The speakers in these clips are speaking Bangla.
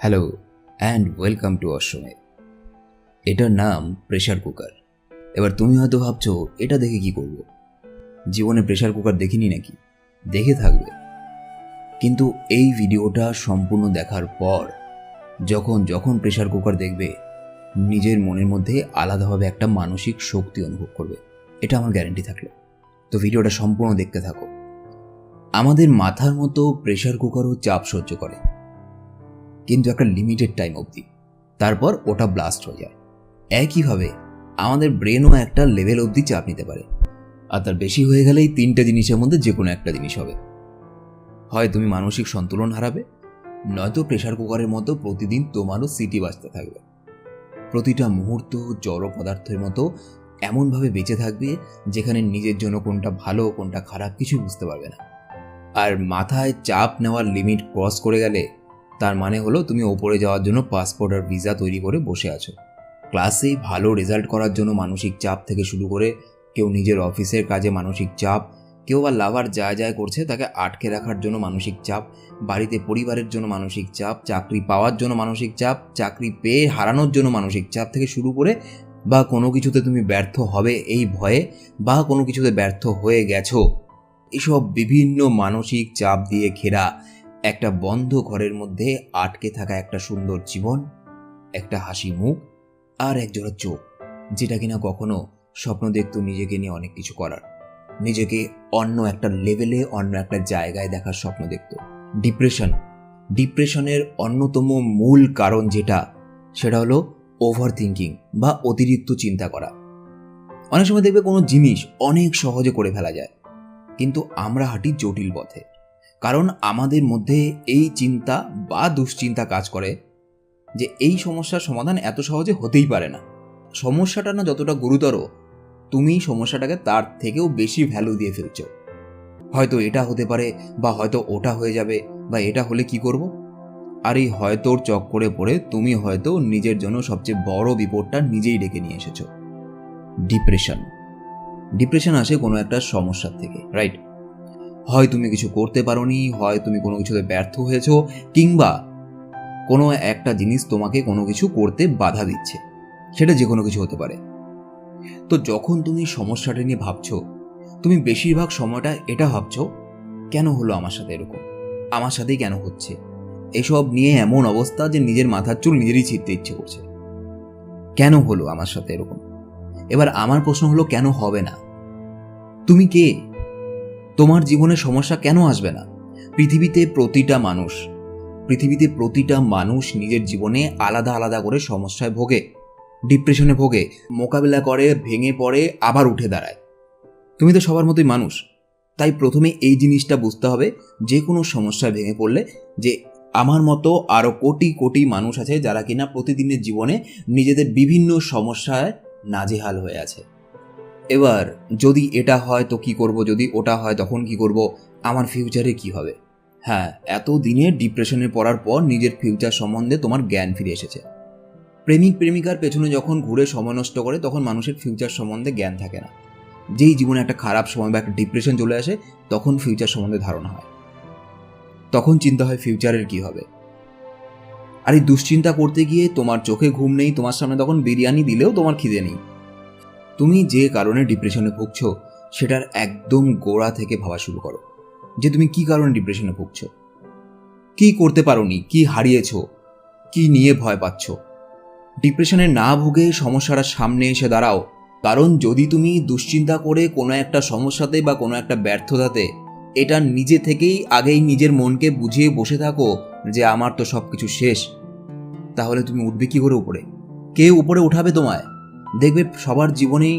হ্যালো অ্যান্ড ওয়েলকাম টু অসময়। এটার নাম প্রেশার কুকার। এবার তুমি হয়তো ভাবছো এটা দেখে কি করব, জীবনে প্রেশার কুকার দেখিনি নাকি? দেখে থাকবে, কিন্তু এই ভিডিওটা সম্পূর্ণ দেখার পর যখন যখন প্রেশার কুকার দেখবে নিজের মনের মধ্যে আলাদাভাবে একটা মানসিক শক্তি অনুভব করবে, এটা আমার গ্যারেন্টি থাকলো। তো ভিডিওটা সম্পূর্ণ দেখতে থাকো। আমাদের মাথার মতো প্রেশার কুকারও চাপ সহ্য করে, কিন্তু একটা লিমিটেড টাইম অবধি, তারপর ওটা ব্লাস্ট হয়ে যায়। একইভাবে আমাদের ব্রেনও একটা লেভেল অবধি চাপ নিতে পারে, আর তার বেশি হয়ে গেলেই তিনটে জিনিসের মধ্যে যে কোনো একটা জিনিস হবে। হয় তুমি মানসিক সন্তুলন হারাবে, নয়তো প্রেশার কুকারের মতো প্রতিদিন তোমারও সিটি বাজতে থাকবে। প্রতিটা মুহূর্ত জড় পদার্থের মতো এমনভাবে বেঁচে থাকবে যেখানে নিজের জন্য কোনটা ভালো কোনটা খারাপ কিছু বুঝতে পারবে না। আর মাথায় চাপ নেওয়ার লিমিট ক্রস করে গেলে তার মানে হলো তুমি ওপরে যাওয়ার জন্য পাসপোর্ট আর ভিসা তৈরি করে বসে আছো। ক্লাসে ভালো রেজাল্ট করার জন্য মানসিক চাপ থেকে শুরু করে কেউ নিজের অফিসের কাজে মানসিক চাপ, কেউ বা লাভার যা যা করছে তাকে আটকে রাখার জন্য মানসিক চাপ, বাড়িতে পরিবারের জন্য মানসিক চাপ, চাকরি পাওয়ার জন্য মানসিক চাপ, চাকরি পেয়ে হারানোর জন্য মানসিক চাপ থেকে শুরু করে, বা কোনো কিছুতে তুমি ব্যর্থ হবে এই ভয়ে, বা কোনো কিছুতে ব্যর্থ হয়ে গেছো, এসব বিভিন্ন মানসিক চাপ দিয়ে ঘেরা একটা বন্ধ ঘরের মধ্যে আটকে থাকা একটা সুন্দর জীবন, একটা হাসি মুখ আর একজোড়া চোখ, যেটা কিনা কখনো স্বপ্ন দেখত নিজেকে নিয়ে অনেক কিছু করার, নিজেকে অন্য একটা লেভেলে অন্য একটা জায়গায় দেখার স্বপ্ন দেখত। ডিপ্রেশনের অন্যতম মূল কারণ সেটা হলো ওভার থিঙ্কিং বা অতিরিক্ত চিন্তা করা। অনেক সময় দেখবে কোনো জিনিস অনেক সহজে করে ফেলা যায়, কিন্তু আমরা হাঁটি জটিল পথে, কারণ আমাদের মধ্যে এই চিন্তা বা দুশ্চিন্তা কাজ করে যে এই সমস্যার সমাধান এত সহজে হতেই পারে না। সমস্যাটা না যতটা গুরুতর, তুমি সমস্যাটাকে তার থেকেও বেশি ভ্যালু দিয়ে ফেলছো। হয়তো এটা হতে পারে, বা হয়তো ওটা হয়ে যাবে, বা এটা হলে কি করব। আর এই হয়তোর চক্করে পড়ে তুমি হয়তো নিজের জন্য সবচেয়ে বড় বিপদটা নিজেই ডেকে নিয়ে এসেছো। ডিপ্রেশন আসে কোনো একটা সমস্যার থেকে, রাইট? হয় তুমি কিছু করতে পারোনি, হয় তুমি কোনো কিছুতে ব্যর্থ হয়েছো, কিংবা কোনো একটা জিনিস তোমাকে কোনো কিছু করতে বাধা দিচ্ছে, সেটা যে কোনো কিছু হতে পারে। তো যখন তুমি সমস্যাটা নিয়ে ভাবছো, তুমি বেশিরভাগ সময়টা এটা ভাবছো, কেন হলো আমার সাথে এরকম, আমার সাথেই কেন হচ্ছে, এসব নিয়ে এমন অবস্থা যে নিজের মাথার চুল নিজেরই ছিঁড়তে ইচ্ছে করছে। কেন হলো আমার সাথে এরকম? এবার আমার প্রশ্ন হলো, কেন হবে না? তুমি কে? তোমার জীবনে সমস্যা কেন আসবে না? পৃথিবীতে প্রতিটা মানুষ নিজের জীবনে আলাদা আলাদা করে সমস্যায় ভোগে, ডিপ্রেশনে ভোগে, মোকাবিলা করে, ভেঙে পড়ে, আবার উঠে দাঁড়ায়। তুমি তো সবার মতোই মানুষ। তাই প্রথমে এই জিনিসটা বুঝতে হবে, যে কোনো সমস্যায় ভেঙে পড়লে, যে আমার মতো আরও কোটি কোটি মানুষ আছে যারা কিনা প্রতিদিনের জীবনে নিজেদের বিভিন্ন সমস্যায় নাজেহাল হয়ে আছে। এবার যদি এটা হয় তো কি করব, যদি ওটা হয় তখন কি করব, আমার ফিউচারে কি হবে? হ্যাঁ, এত দিনে ডিপ্রেশনে পড়ার পর নিজের ফিউচার সম্বন্ধে তোমার জ্ঞান ফিরে এসেছে। প্রেমিক প্রেমিকার পেছনে যখন ঘুরে সময় নষ্ট করে তখন মানুষের ফিউচার সম্বন্ধে জ্ঞান থাকে না। যেই জীবনে একটা খারাপ সময় বা একটা ডিপ্রেশন চলে আসে, তখন ফিউচার সম্বন্ধে ধারণা হয়, তখন চিন্তা হয় ফিউচারের কি হবে। আর এই দুশ্চিন্তা করতে গিয়ে তোমার চোখে ঘুম নেই, তোমার সামনে তখন বিরিয়ানি দিলেও তোমার খিদে নেই। তুমি যে কারণে ডিপ্রেশনে ভুগছো সেটার একদম গোড়া থেকে ভাবা শুরু করো, যে তুমি কি কারণে ডিপ্রেশনে ভুগছো, কি করতে পারোনি, কি হারিয়েছো, কি নিয়ে ভয় পাচ্ছ। ডিপ্রেশনে না ভুগে সমস্যাটা সামনে এসে দাঁড়াও, কারণ যদি তুমি দুশ্চিন্তা করে কোনো একটা সমস্যাতে বা কোনো একটা ব্যর্থতাতে এটা নিজে থেকেই আগেই নিজের মনকে বুঝিয়ে বসে থাকো যে আমার তো সব কিছু শেষ, তাহলে তুমি উঠবে কি করে উপরে? কে উপরে উঠাবে তোমায়? দেখবে সবার জীবনেই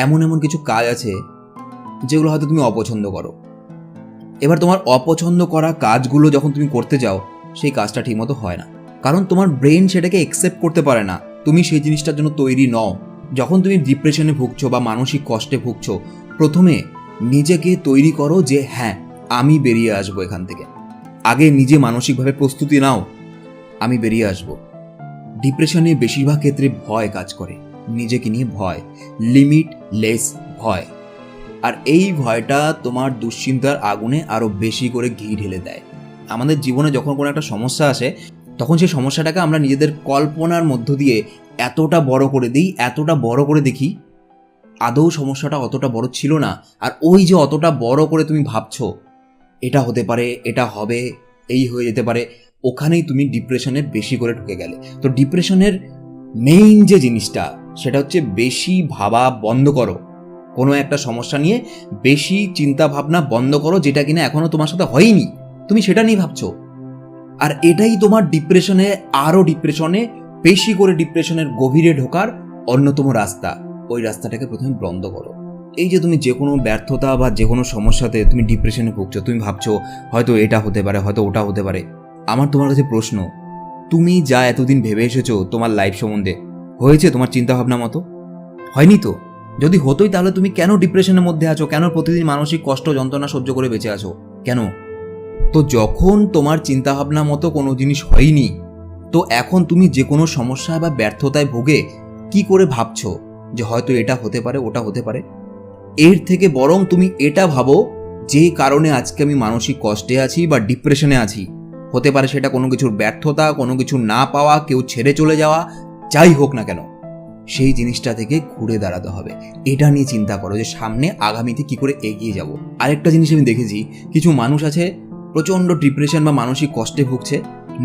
এমন এমন কিছু কাজ আছে যেগুলো হয়তো তুমি অপছন্দ করো। এবার তোমার অপছন্দ করা কাজগুলো যখন তুমি করতে যাও, সেই কাজটা ঠিকমতো হয় না, কারণ তোমার ব্রেন সেটাকে অ্যাকসেপ্ট করতে পারে না, তুমি সেই জিনিসটার জন্য তৈরি নও। যখন তুমি ডিপ্রেশনে ভুগছো বা মানসিক কষ্টে ভুগছো, প্রথমে নিজেকে তৈরি করো যে হ্যাঁ, আমি বেরিয়ে আসবো এখান থেকে। আগে নিজে মানসিকভাবে প্রস্তুতি নাও, আমি বেরিয়ে আসবো। ডিপ্রেশনে বেশিরভাগ ক্ষেত্রে ভয় কাজ করে, নিজেকে নিয়ে ভয়, লিমিটলেস ভয়। আর এই ভয়টা তোমার দুশ্চিন্তার আগুনে আরও বেশি করে ঘি ঢেলে দেয়। আমাদের জীবনে যখন কোনো একটা সমস্যা আসে, তখন সেই সমস্যাটাকে আমরা নিজেদের কল্পনার মধ্য দিয়ে এতটা বড় করে দিই, এতটা বড় করে দেখি, আদৌ সমস্যাটা অতটা বড় ছিল না। আর ওই যে অতটা বড় করে তুমি ভাবছো এটা হতে পারে, এটা হবে, এই হয়ে যেতে পারে, ওখানেই তুমি ডিপ্রেশনে বেশি করে ঢুকে গেলে। তো ডিপ্রেশনের মেইন যে জিনিসটা সেটা হচ্ছে বেশি ভাবা বন্ধ করো। কোনো একটা সমস্যা নিয়ে বেশি চিন্তা ভাবনা বন্ধ করো, যেটা কিনা এখনো তোমার সাথে হয়নি, তুমি সেটা নিয়ে ভাবছো। আর এটাই তোমার ডিপ্রেশনে বেশি করে ডিপ্রেশনের গভীরে ঢোকার অন্যতম রাস্তা। ওই রাস্তাটাকে প্রথমে বন্ধ করো। এই যে তুমি যে কোনো ব্যর্থতা বা যে কোনো সমস্যাতে তুমি ডিপ্রেশনে ভুগছো, তুমি ভাবছো হয়তো এটা হতে পারে, হয়তো ওটা হতে পারে। আমার তোমার কাছে প্রশ্ন, তুমি যা এতদিন ভেবে এসেছো তোমার লাইফ সম্বন্ধে, হয়েছে তোমার চিন্তাভাবনা মতো? হয়নি তো। যদি হতোই তাহলে তুমি কেন ডিপ্রেশনের মধ্যে আছো? কেন প্রতিদিন মানসিক কষ্ট যন্ত্রণা সহ্য করে বেঁচে আছো? কেন? তো যখন তোমার চিন্তাভাবনা মতো কোনো জিনিস হয়নি, তো এখন তুমি যে কোনো সমস্যা বা ব্যর্থতায় ভোগে কি করে ভাবছো যে হয়তো এটা হতে পারে, ওটা হতে পারে? এর থেকে বরং তুমি এটা ভাবো, যে কারণে আজকে আমি মানসিক কষ্টে আছি বা ডিপ্রেশনে আছি, হতে পারে সেটা কোনো কিছুর ব্যর্থতা, কোনো কিছু না পাওয়া, কেউ ছেড়ে চলে যাওয়া, যাই হোক না কেন, সেই জিনিসটা থেকে ঘুরে দাঁড়াতে হবে। এটা নিয়ে চিন্তা করো যে সামনে আগামীতে কি করে এগিয়ে যাব। আরেকটা জিনিস আমি দেখেছি, কিছু মানুষ আছে প্রচণ্ড ডিপ্রেশন বা মানসিক কষ্টে ভুগছে,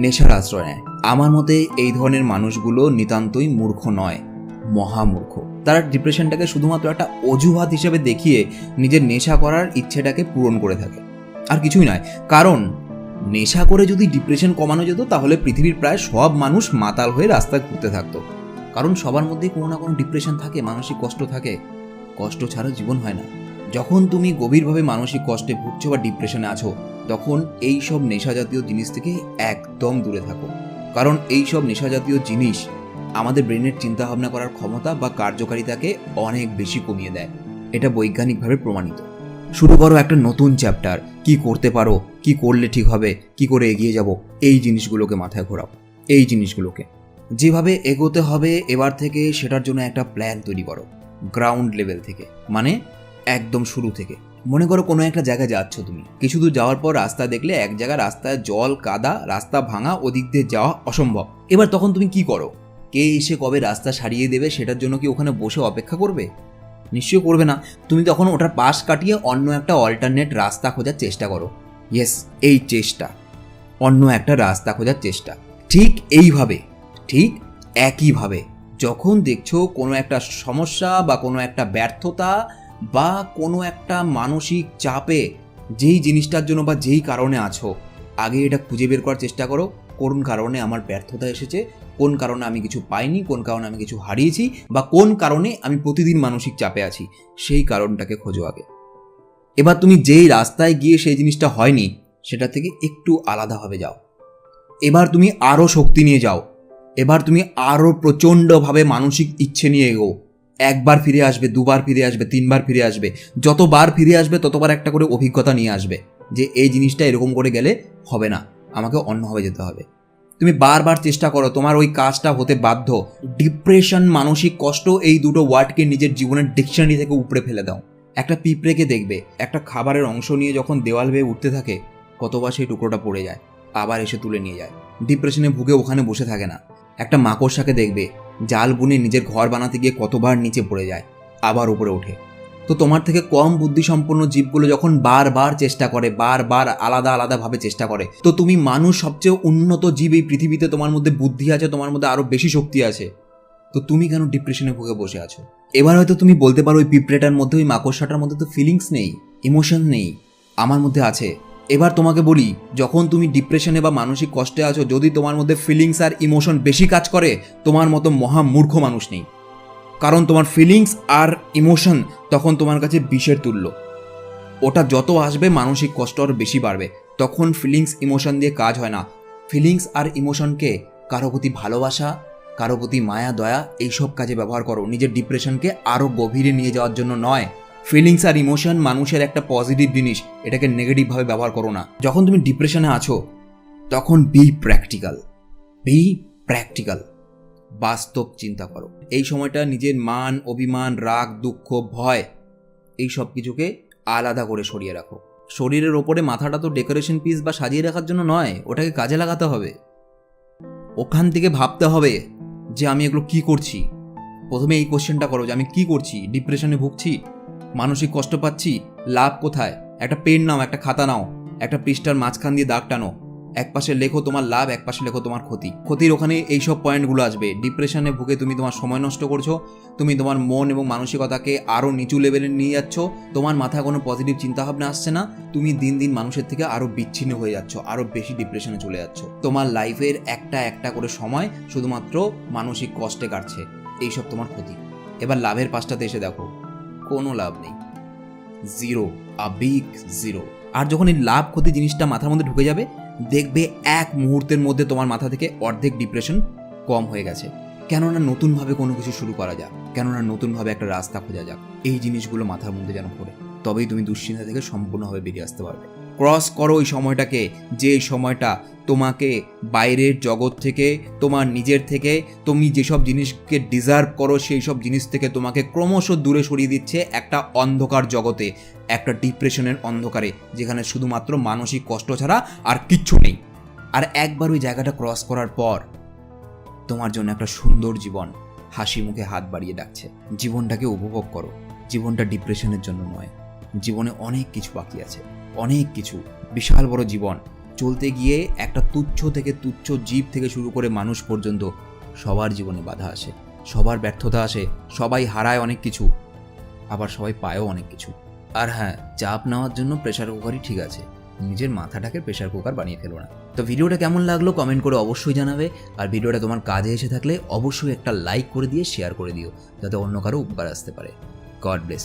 নেশার আশ্রয় নেয়। আমার মতে এই ধরনের মানুষগুলো নিতান্তই মূর্খ নয়, মহামূর্খ। তারা ডিপ্রেশনটাকে শুধুমাত্র একটা অজুহাত হিসেবে দেখিয়ে নিজের নেশা করার ইচ্ছেটাকে পূরণ করে থাকে, আর কিছুই নয়। কারণ নেশা করে যদি ডিপ্রেশন কমানো যেত তাহলে পৃথিবীর প্রায় সব মানুষ মাতাল হয়ে রাস্তায় ঘুরতে থাকতো। কারণ সবার মধ্যেই কোনো না কোনো ডিপ্রেশন থাকে, মানসিক কষ্ট থাকে। কষ্ট ছাড়া জীবন হয় না। যখন তুমি গভীরভাবে মানসিক কষ্টে ভুগছো বা ডিপ্রেশনে আছো, তখন এই সব নেশা জাতীয় জিনিস থেকে একদম দূরে থাকো। কারণ এই সব নেশা জাতীয় জিনিস আমাদের ব্রেনের চিন্তাভাবনা করার ক্ষমতা বা কার্যকারিতাকে অনেক বেশি কমিয়ে দেয়। এটা বৈজ্ঞানিকভাবে প্রমাণিত। শুরু করো একটা নতুন চ্যাপ্টার। কি করতে পারো, কি করলে ঠিক হবে, কি করে এগিয়ে যাব, এই জিনিসগুলোকে মাথায় ঘোরাও। এই জিনিসগুলোকে যেভাবে এগোতে হবে এবার থেকে, সেটার জন্য একটা প্ল্যান তৈরি করো গ্রাউন্ড লেভেল থেকে, মানে একদম শুরু থেকে। মনে করো কোনো একটা জায়গায় যাচ্ছ তুমি, কিছু দূর যাওয়ার পর রাস্তা দেখলে এক জায়গায় রাস্তায় জল কাদা, রাস্তা ভাঙা, ওদিক দিয়ে যাওয়া অসম্ভব। এবার তখন তুমি কি করো? কে এসে কবে রাস্তা সারিয়ে দেবে সেটার জন্য কি ওখানে বসে অপেক্ষা করবে? নিশ্চয়ই করবে না। তুমি তখন ওটার পাশ কাটিয়ে অন্য একটা অল্টারনেট রাস্তা খোঁজার চেষ্টা করো। ইয়েস, এই চেষ্টা, অন্য একটা রাস্তা খোঁজার চেষ্টা। ঠিক এইভাবে, ঠিক একইভাবে যখন দেখছো কোনো একটা সমস্যা বা কোনো একটা ব্যর্থতা বা কোনো একটা মানসিক চাপে, যেই জিনিসটার জন্য বা যেই কারণে আছো, আগে এটা খুঁজে বের করার চেষ্টা করো। কোন কারণে আমার ব্যর্থতা এসেছে, কোন কারণে আমি কিছু পাইনি, কোন কারণে আমি কিছু হারিয়েছি, বা কোন কারণে আমি প্রতিদিন মানসিক চাপে আছি, সেই কারণটাকে খোঁজো আগে। এবার তুমি যেই রাস্তায় গিয়ে সেই জিনিসটা হয়নি, সেটা থেকে একটু আলাদাভাবে যাও। এবার তুমি আরও শক্তি নিয়ে যাও। এবার তুমি আরও প্রচণ্ডভাবে মানসিক ইচ্ছে নিয়ে এগো। একবার ফিরে আসবে, দুবার ফিরে আসবে, তিনবার ফিরে আসবে। যতবার ফিরে আসবে ততবার একটা করে অভিজ্ঞতা নিয়ে আসবে যে এই জিনিসটা এরকম করে গেলে হবে না, আমাকে অন্যভাবে যেতে হবে। তুমি বারবার চেষ্টা করো, তোমার ওই কাজটা হতে বাধ্য। ডিপ্রেশন, মানসিক কষ্ট, এই দুটো ওয়ার্ডকে নিজের জীবনের ডিকশনারি থেকে উপড়ে ফেলে দাও। একটা পিঁপড়েকে দেখবে একটা খাবারের অংশ নিয়ে যখন দেওয়াল বেয়ে উঠতে থাকে, কতবার সেই টুকরোটা পড়ে যায়, আবার এসে তুলে নিয়ে যায়। ডিপ্রেশনে ভুগে ওখানে বসে থাকে না। একটা মাকড়সাকে দেখবে জাল বুনে নিজের ঘর বানাতে গিয়ে কতবার নিচে পড়ে যায়, আবার উপরে ওঠে। তো তোমার থেকে কম বুদ্ধিসম্পন্ন জীবগুলো যখন বারবার চেষ্টা করে, বারবার আলাদা আলাদাভাবে চেষ্টা করে, তো তুমি মানুষ সবচেয়ে উন্নত জীব এই পৃথিবীতে, তোমার মধ্যে বুদ্ধি আছে, তোমার মধ্যে আরও বেশি শক্তি আছে, তো তুমি কেন ডিপ্রেশনে ভুগে বসে আছো? এবার হয়তো তুমি বলতে পারো ওই পিঁপড়েটার মধ্যে, ওই মাকড়সাটার মধ্যে তো ফিলিংস নেই, ইমোশন নেই, আমার মধ্যে আছে। এবার তোমাকে বলি, যখন তুমি ডিপ্রেশনে বা মানসিক কষ্টে আছো, যদি তোমার মধ্যে ফিলিংস আর ইমোশন বেশি কাজ করে, তোমার মতো মহা মূর্খ মানুষ নেই। কারণ তোমার ফিলিংস আর ইমোশন তখন তোমার কাছে বিষের তুল্য। ওটা যত আসবে মানসিক কষ্ট আরও বেশি বাড়বে। তখন ফিলিংস ইমোশন দিয়ে কাজ হয় না। ফিলিংস আর ইমোশনকে কারো প্রতি ভালোবাসা, কারো প্রতি মায়া দয়া, এইসব কাজে ব্যবহার করো, নিজের ডিপ্রেশনকে আরও গভীরে নিয়ে যাওয়ার জন্য নয়। ফিলিংস আর ইমোশন মানুষের একটা পজিটিভ জিনিস, এটাকে নেগেটিভভাবে ব্যবহার করো না। যখন তুমি ডিপ্রেশনে আছো তখন বি প্র্যাকটিক্যাল, বাস্তব চিন্তা করো। এই সময়টা নিজের মান, অভিমান, রাগ, দুঃখ, ভয়, এই সব কিছুকে আলাদা করে সরিয়ে রাখো। শরীরের ওপরে মাথাটা তো ডেকোরেশন পিস বা সাজিয়ে রাখার জন্য নয়, ওটাকে কাজে লাগাতে হবে। ওখান থেকে ভাবতে হবে যে আমি এগুলো কি করছি। প্রথমে এই কোশ্চেনটা করো যে আমি কি করছি, ডিপ্রেশনে ভুগছি, মানসিক কষ্ট পাচ্ছি, লাভ কোথায়? একটা পেন নাও, একটা খাতা নাও, একটা পৃষ্ঠার মাঝখান দিয়ে দাগ টানো, এক পাশে লেখো তোমার লাভ, এক পাশে লেখো তোমার ক্ষতি। ক্ষতির ওখানে এইসব পয়েন্টগুলো আসবে। ডিপ্রেশনে ভুগে তুমি তোমার সময় নষ্ট করছো, তুমি তোমার মন এবং মানসিকতাকে আরও নিচু লেভেলে নিয়ে যাচ্ছ, তোমার মাথায় কোনো পজিটিভ চিন্তাভাবনা আসছে না, তুমি দিন দিন মানুষের থেকে আরও বিচ্ছিন্ন হয়ে যাচ্ছ, আরও বেশি ডিপ্রেশনে চলে যাচ্ছ। তোমার লাইফের একটা একটা করে সময় শুধুমাত্র মানসিক কষ্টে কাটছে। এইসব তোমার ক্ষতি। এবার লাভের পাশটাতে এসে দেখো, কোনো লাভ নেই, জিরো, আ বিগ জিরো। আর যখন এই লাভ ক্ষতি জিনিসটা মাথার মধ্যে ঢুকে যাবে, দেখবে এক মুহূর্তের মধ্যে তোমার মাথা থেকে অর্ধেক ডিপ্রেশন কম হয়ে গেছে। কেননা নতুনভাবে কোনো কিছু শুরু করা যাক, কেননা নতুনভাবে একটা রাস্তা খোঁজা যাক, এই জিনিসগুলো মাথার মধ্যে যেন পড়ে, তবেই তুমি দুশ্চিন্তা থেকে সম্পূর্ণভাবে বেরিয়ে আসতে পারবে। ক্রস করো ওই সময়টাকে, যে সময়টা তোমাকে বাইরের জগৎ থেকে, তোমার নিজের থেকে, তুমি যেসব জিনিসকে ডিজার্ভ করো সেই সব জিনিস থেকে তোমাকে ক্রমশ দূরে সরিয়ে দিচ্ছে একটা অন্ধকার জগতে, একটা ডিপ্রেশনের অন্ধকারে, যেখানে শুধুমাত্র মানসিক কষ্ট ছাড়া আর কিচ্ছু নেই। আর একবার ওই জায়গাটা ক্রস করার পর তোমার জন্য একটা সুন্দর জীবন হাসি মুখে হাত বাড়িয়ে ডাকছে। জীবনটাকে উপভোগ করো। জীবনটা ডিপ্রেশনের জন্য নয়, জীবনে অনেক কিছু বাকি আছে, অনেক কিছু, বিশাল বড় জীবন। চলতে গিয়ে একটা তুচ্ছ থেকে তুচ্ছ জীব থেকে শুরু করে মানুষ পর্যন্ত সবার জীবনে বাধা আসে, সবার ব্যর্থতা আসে, সবাই হারায় অনেক কিছু, আবার সবাই পায়ও অনেক কিছু। আর হ্যাঁ, চাপ নেওয়ার জন্য প্রেশার কুকারই ঠিক আছে, নিজের মাথাটাকে প্রেশার কুকার বানিয়ে ফেলো না। তো ভিডিওটা কেমন লাগলো কমেন্ট করে অবশ্যই জানাবে। আর ভিডিওটা তোমার কাজে এসে থাকলে অবশ্যই একটা লাইক করে দিয়ে শেয়ার করে দিও, যাতে অন্য কারো উপকার আসতে পারে। God bless.